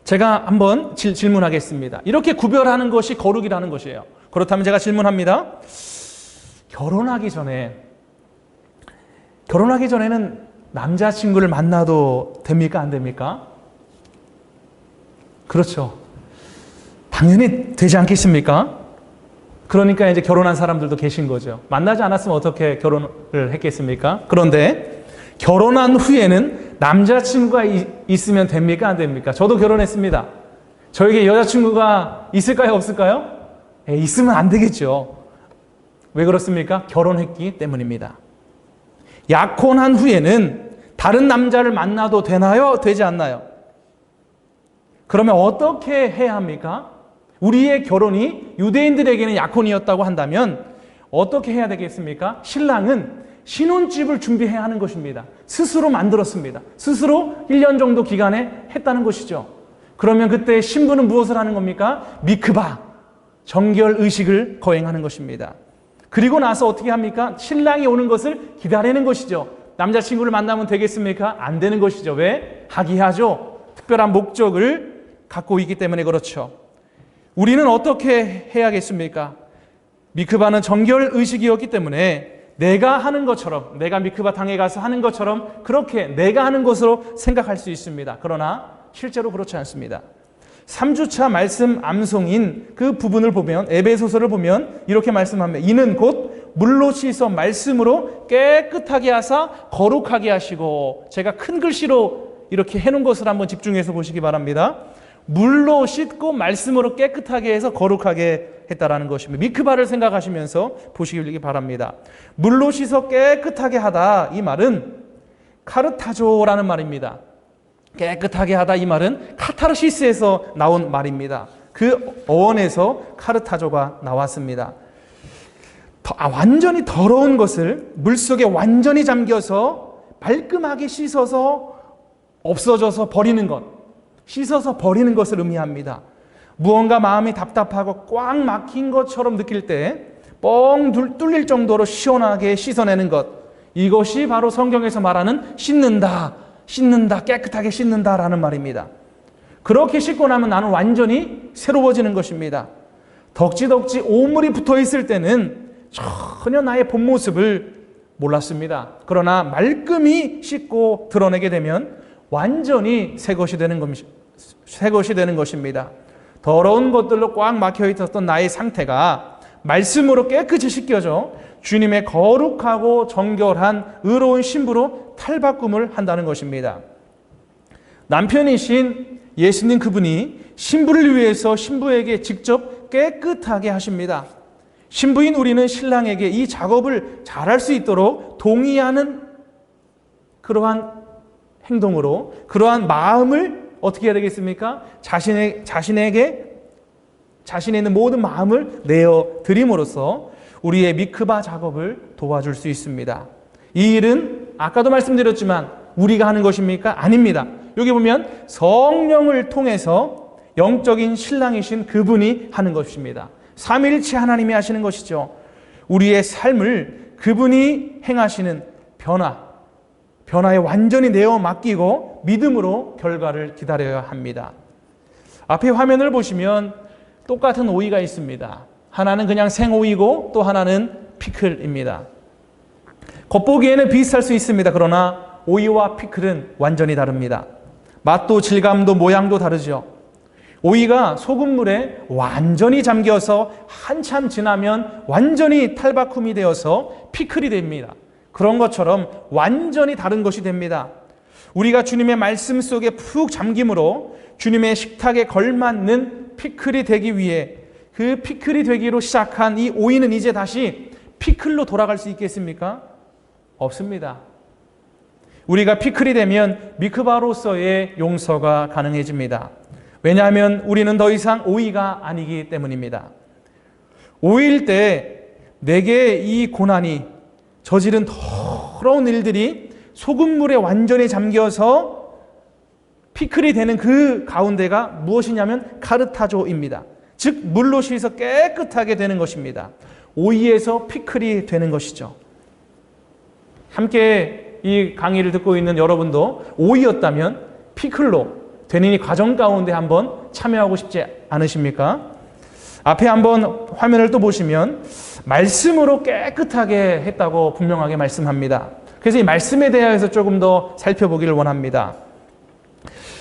제가 한번 질문하겠습니다. 이렇게 구별하는 것이 거룩이라는 것이에요. 그렇다면 제가 질문합니다. 결혼하기 전에는 남자친구를 만나도 됩니까? 안 됩니까? 그렇죠. 당연히 되지 않겠습니까? 그러니까 이제 결혼한 사람들도 계신 거죠. 만나지 않았으면 어떻게 결혼을 했겠습니까? 그런데 결혼한 후에는 남자친구가 있으면 됩니까? 안 됩니까? 저도 결혼했습니다. 저에게 여자친구가 있을까요? 없을까요? 있으면 안 되겠죠. 왜 그렇습니까? 결혼했기 때문입니다. 약혼한 후에는 다른 남자를 만나도 되나요? 되지 않나요? 그러면 어떻게 해야 합니까? 우리의 결혼이 유대인들에게는 약혼이었다고 한다면 어떻게 해야 되겠습니까? 신랑은 신혼집을 준비해야 하는 것입니다. 스스로 만들었습니다. 스스로 1년 정도 기간에 했다는 것이죠. 그러면 그때 신부는 무엇을 하는 겁니까? 미크바, 정결 의식을 거행하는 것입니다. 그리고 나서 어떻게 합니까? 신랑이 오는 것을 기다리는 것이죠. 남자친구를 만나면 되겠습니까? 안 되는 것이죠. 왜? 하기하죠. 특별한 목적을 갖고 있기 때문에 그렇죠. 우리는 어떻게 해야겠습니까? 미크바는 정결 의식이었기 때문에 내가 하는 것처럼, 내가 미크바 당에 가서 하는 것처럼 그렇게 내가 하는 것으로 생각할 수 있습니다. 그러나 실제로 그렇지 않습니다. 3주차 말씀 암송인 그 부분을 보면, 에베소서를 보면 이렇게 말씀합니다. 이는 곧 물로 씻어 말씀으로 깨끗하게 하사 거룩하게 하시고, 제가 큰 글씨로 이렇게 해놓은 것을 한번 집중해서 보시기 바랍니다. 물로 씻고 말씀으로 깨끗하게 해서 거룩하게 했다라는 것입니다. 미크바를 생각하시면서 보시기 바랍니다. 물로 씻어 깨끗하게 하다, 이 말은 카르타조라는 말입니다. 깨끗하게 하다, 이 말은 카타르시스에서 나온 말입니다. 그 어원에서 카르타조가 나왔습니다. 완전히 더러운 것을 물속에 완전히 잠겨서 말끔하게 씻어서 없어져서 버리는 것, 씻어서 버리는 것을 의미합니다. 무언가 마음이 답답하고 꽉 막힌 것처럼 느낄 때 뻥 뚫릴 정도로 시원하게 씻어내는 것, 이것이 바로 성경에서 말하는 씻는다, 깨끗하게 씻는다라는 말입니다. 그렇게 씻고 나면 나는 완전히 새로워지는 것입니다. 덕지덕지 오물이 붙어 있을 때는 전혀 나의 본 모습을 몰랐습니다. 그러나 말끔히 씻고 드러내게 되면 완전히 새 것이 되는 것입니다. 더러운 것들로 꽉 막혀 있었던 나의 상태가 말씀으로 깨끗이 씻겨져 주님의 거룩하고 정결한 의로운 신부로 탈바꿈을 한다는 것입니다. 남편이신 예수님 그분이 신부를 위해서 신부에게 직접 깨끗하게 하십니다. 신부인 우리는 신랑에게 이 작업을 잘할 수 있도록 동의하는 그러한 행동으로, 그러한 마음을 어떻게 해야 되겠습니까? 자신에 있는 모든 마음을 내어 드림으로써 우리의 미크바 작업을 도와줄 수 있습니다. 이 일은 아까도 말씀드렸지만 우리가 하는 것입니까? 아닙니다. 여기 보면 성령을 통해서 영적인 신랑이신 그분이 하는 것입니다. 삼위일체 하나님이 하시는 것이죠. 우리의 삶을 그분이 행하시는 변화에 완전히 내어 맡기고 믿음으로 결과를 기다려야 합니다. 앞에 화면을 보시면 똑같은 오이가 있습니다. 하나는 그냥 생오이고 또 하나는 피클입니다. 겉보기에는 비슷할 수 있습니다. 그러나 오이와 피클은 완전히 다릅니다. 맛도 질감도 모양도 다르죠. 오이가 소금물에 완전히 잠겨서 한참 지나면 완전히 탈바꿈이 되어서 피클이 됩니다. 그런 것처럼 완전히 다른 것이 됩니다. 우리가 주님의 말씀 속에 푹 잠김으로 주님의 식탁에 걸맞는 피클이 되기 위해, 그 피클이 되기로 시작한 이 오이는 이제 다시 피클로 돌아갈 수 있겠습니까? 없습니다. 우리가 피클이 되면 미크바로서의 용서가 가능해집니다. 왜냐하면 우리는 더 이상 오이가 아니기 때문입니다. 오이일 때 내게 이 고난이 저지른 더러운 일들이 소금물에 완전히 잠겨서 피클이 되는 그 가운데가 무엇이냐면 카르타조입니다. 즉 물로 씻어 깨끗하게 되는 것입니다. 오이에서 피클이 되는 것이죠. 함께 이 강의를 듣고 있는 여러분도 오이였다면 피클로 되는 이 과정 가운데 한번 참여하고 싶지 않으십니까? 앞에 한번 화면을 또 보시면 말씀으로 깨끗하게 했다고 분명하게 말씀합니다. 그래서 이 말씀에 대해서 조금 더 살펴보기를 원합니다.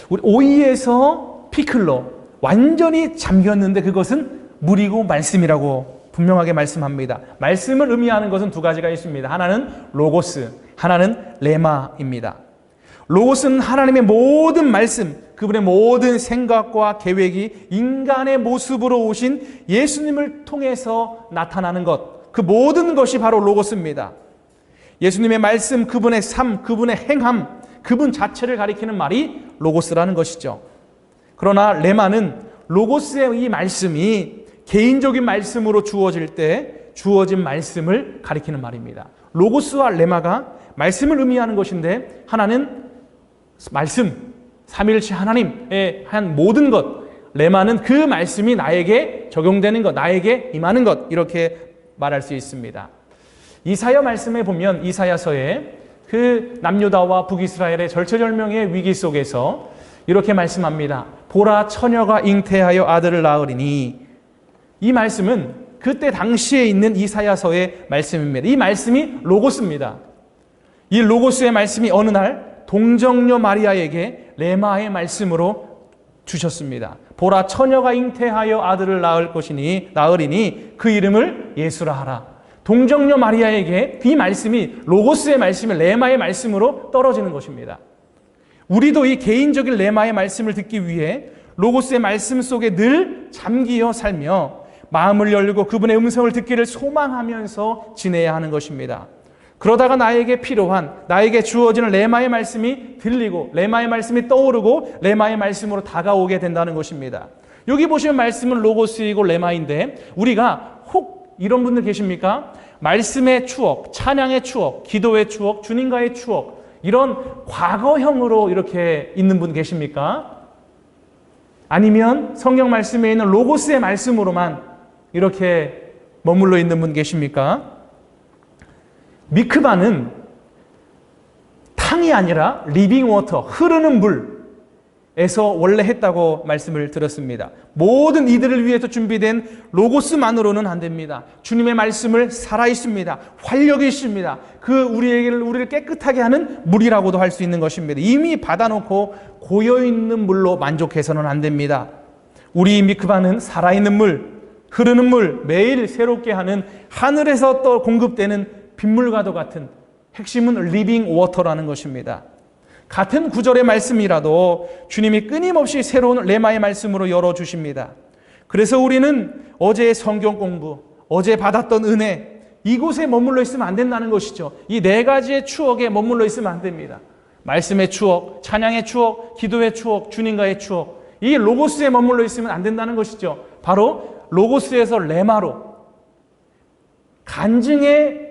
우리 오이에서 피클로 완전히 잠겼는데 그것은 물이고 말씀이라고 분명하게 말씀합니다. 말씀을 의미하는 것은 두 가지가 있습니다. 하나는 로고스, 하나는 레마입니다. 로고스는 하나님의 모든 말씀, 그분의 모든 생각과 계획이 인간의 모습으로 오신 예수님을 통해서 나타나는 것, 그 모든 것이 바로 로고스입니다. 예수님의 말씀, 그분의 삶, 그분의 행함, 그분 자체를 가리키는 말이 로고스라는 것이죠. 그러나 레마는 로고스의 이 말씀이 개인적인 말씀으로 주어질 때 주어진 말씀을 가리키는 말입니다. 로고스와 레마가 말씀을 의미하는 것인데 하나는 말씀, 삼위일체 하나님의 한 모든 것, 레마는 그 말씀이 나에게 적용되는 것, 나에게 임하는 것, 이렇게 말할 수 있습니다. 이사야 말씀에 보면 이사야서에 그 남유다와 북이스라엘의 절체절명의 위기 속에서 이렇게 말씀합니다. 보라, 처녀가 잉태하여 아들을 낳으리니, 이 말씀은 그때 당시에 있는 이사야서의 말씀입니다. 이 말씀이 로고스입니다. 이 로고스의 말씀이 어느 날 동정녀 마리아에게 레마의 말씀으로 주셨습니다. 보라, 처녀가 잉태하여 아들을 낳으리니 그 이름을 예수라 하라. 동정녀 마리아에게 이 말씀이 로고스의 말씀이 레마의 말씀으로 떨어지는 것입니다. 우리도 이 개인적인 레마의 말씀을 듣기 위해 로고스의 말씀 속에 늘 잠기어 살며 마음을 열고 그분의 음성을 듣기를 소망하면서 지내야 하는 것입니다. 그러다가 나에게 필요한, 나에게 주어지는 레마의 말씀이 들리고 레마의 말씀이 떠오르고 레마의 말씀으로 다가오게 된다는 것입니다. 여기 보시면 말씀은 로고스이고 레마인데 우리가 혹 이런 분들 계십니까? 말씀의 추억, 찬양의 추억, 기도의 추억, 주님과의 추억, 이런 과거형으로 이렇게 있는 분 계십니까? 아니면 성경 말씀에 있는 로고스의 말씀으로만 이렇게 머물러 있는 분 계십니까? 미크바는 탕이 아니라 리빙 워터, 흐르는 물에서 원래 했다고 말씀을 들었습니다. 모든 이들을 위해서 준비된 로고스만으로는 안 됩니다. 주님의 말씀을 살아있습니다. 활력이 있습니다. 우리를 깨끗하게 하는 물이라고도 할 수 있는 것입니다. 이미 받아놓고 고여있는 물로 만족해서는 안 됩니다. 우리 미크바는 살아있는 물, 흐르는 물, 매일 새롭게 하는 하늘에서 또 공급되는 빗물과도 같은, 핵심은 리빙 워터라는 것입니다. 같은 구절의 말씀이라도 주님이 끊임없이 새로운 레마의 말씀으로 열어주십니다. 그래서 우리는 어제의 성경 공부, 어제 받았던 은혜, 이곳에 머물러 있으면 안 된다는 것이죠. 이 네 가지의 추억에 머물러 있으면 안 됩니다. 말씀의 추억, 찬양의 추억, 기도의 추억, 주님과의 추억, 이 로고스에 머물러 있으면 안 된다는 것이죠. 바로 로고스에서 레마로, 간증의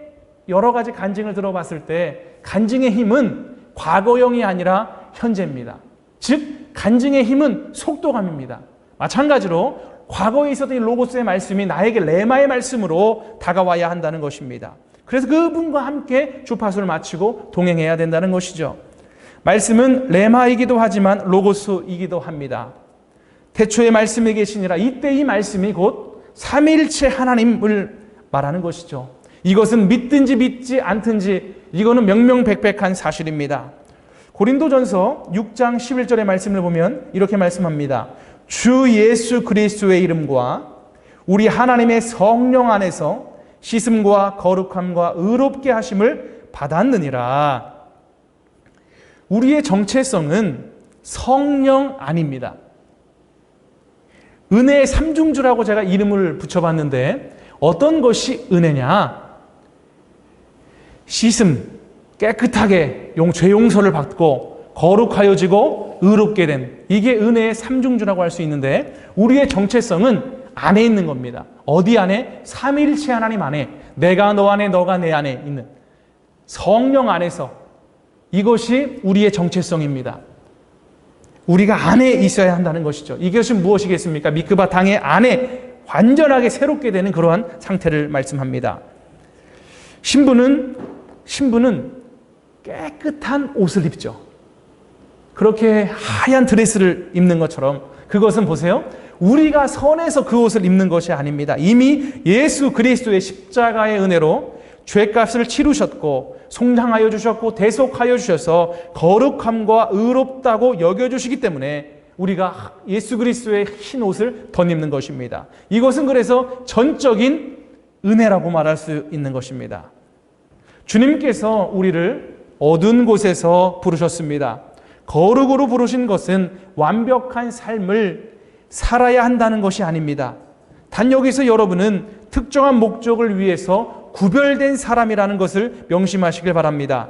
여러 가지 간증을 들어봤을 때 간증의 힘은 과거형이 아니라 현재입니다. 즉 간증의 힘은 속도감입니다. 마찬가지로 과거에 있었던 이 로고스의 말씀이 나에게 레마의 말씀으로 다가와야 한다는 것입니다. 그래서 그분과 함께 주파수를 맞추고 동행해야 된다는 것이죠. 말씀은 레마이기도 하지만 로고스이기도 합니다. 태초에 말씀이 계시니라, 이때 이 말씀이 곧 삼위일체 하나님을 말하는 것이죠. 이것은 믿든지 믿지 않든지 이거는 명명백백한 사실입니다. 고린도전서 6장 11절의 말씀을 보면 이렇게 말씀합니다. 주 예수 그리스도의 이름과 우리 하나님의 성령 안에서 씻음과 거룩함과 의롭게 하심을 받았느니라. 우리의 정체성은 성령 안입니다. 은혜의 삼중주라고 제가 이름을 붙여봤는데 어떤 것이 은혜냐? 씻음, 깨끗하게 죄 용서를 받고 거룩하여지고 의롭게 된, 이게 은혜의 삼중주라고 할 수 있는데 우리의 정체성은 안에 있는 겁니다. 어디 안에? 삼위일체 하나님 안에, 내가 너 안에 너가 내 안에 있는 성령 안에서, 이것이 우리의 정체성입니다. 우리가 안에 있어야 한다는 것이죠. 이것이 무엇이겠습니까? 미크바 당의 안에 완전하게 새롭게 되는 그러한 상태를 말씀합니다. 신부는 깨끗한 옷을 입죠. 그렇게 하얀 드레스를 입는 것처럼 그것은 보세요. 우리가 선해서 그 옷을 입는 것이 아닙니다. 이미 예수 그리스도의 십자가의 은혜로 죄값을 치르셨고 속량하여 주셨고 대속하여 주셔서 거룩함과 의롭다고 여겨주시기 때문에 우리가 예수 그리스도의 흰 옷을 덧입는 것입니다. 이것은 그래서 전적인 은혜라고 말할 수 있는 것입니다. 주님께서 우리를 어두운 곳에서 부르셨습니다. 거룩으로 부르신 것은 완벽한 삶을 살아야 한다는 것이 아닙니다. 단 여기서 여러분은 특정한 목적을 위해서 구별된 사람이라는 것을 명심하시길 바랍니다.